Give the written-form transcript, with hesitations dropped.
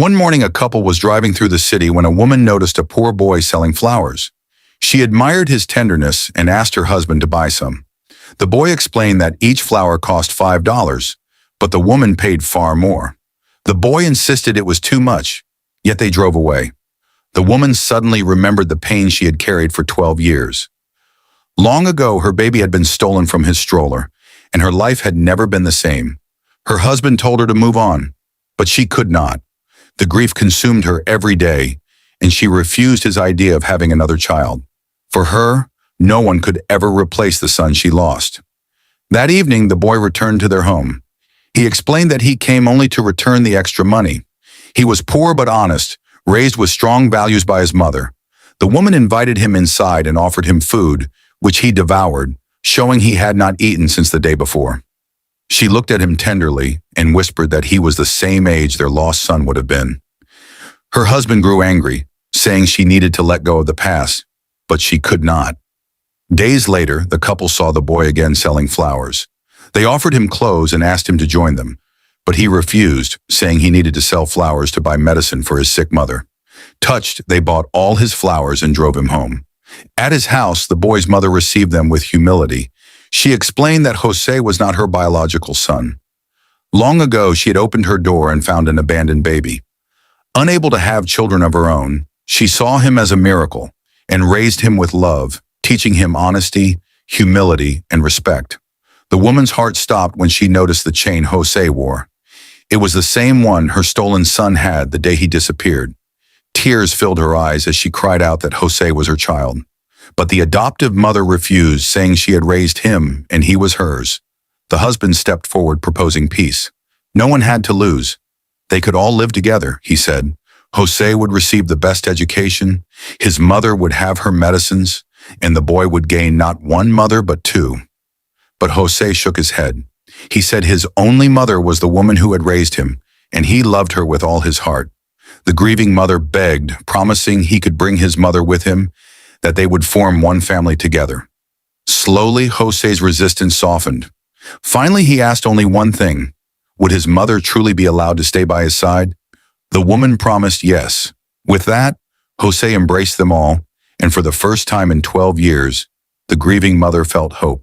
One morning, a couple was driving through the city when a woman noticed a poor boy selling flowers. She admired his tenderness and asked her husband to buy some. The boy explained that each flower cost $5, but the woman paid far more. The boy insisted it was too much, yet they drove away. The woman suddenly remembered the pain she had carried for 12 years. Long ago, her baby had been stolen from his stroller, and her life had never been the same. Her husband told her to move on, but she could not. The grief consumed her every day, and she refused his idea of having another child. For her, no one could ever replace the son she lost. That evening, the boy returned to their home. He explained that he came only to return the extra money. He was poor but honest, raised with strong values by his mother. The woman invited him inside and offered him food, which he devoured, showing he had not eaten since the day before. She looked at him tenderly and whispered that he was the same age their lost son would have been. Her husband grew angry, saying she needed to let go of the past, but she could not. Days later, the couple saw the boy again selling flowers. They offered him clothes and asked him to join them, but he refused, saying he needed to sell flowers to buy medicine for his sick mother. Touched, they bought all his flowers and drove him home. At his house, the boy's mother received them with humility. She explained that Jose was not her biological son. Long ago, she had opened her door and found an abandoned baby. Unable to have children of her own, she saw him as a miracle and raised him with love, teaching him honesty, humility, and respect. The woman's heart stopped when she noticed the chain Jose wore. It was the same one her stolen son had the day he disappeared. Tears filled her eyes as she cried out that Jose was her child. But the adoptive mother refused, saying she had raised him and he was hers. The husband stepped forward, proposing peace. No one had to lose. They could all live together, he said. Jose would receive the best education, his mother would have her medicines, and the boy would gain not one mother but two. But Jose shook his head. He said his only mother was the woman who had raised him, and he loved her with all his heart. The grieving mother begged, promising he could bring his mother with him, that they would form one family together. Slowly, Jose's resistance softened. Finally, he asked only one thing. Would his mother truly be allowed to stay by his side? The woman promised yes. With that, Jose embraced them all, and for the first time in 12 years, the grieving mother felt hope.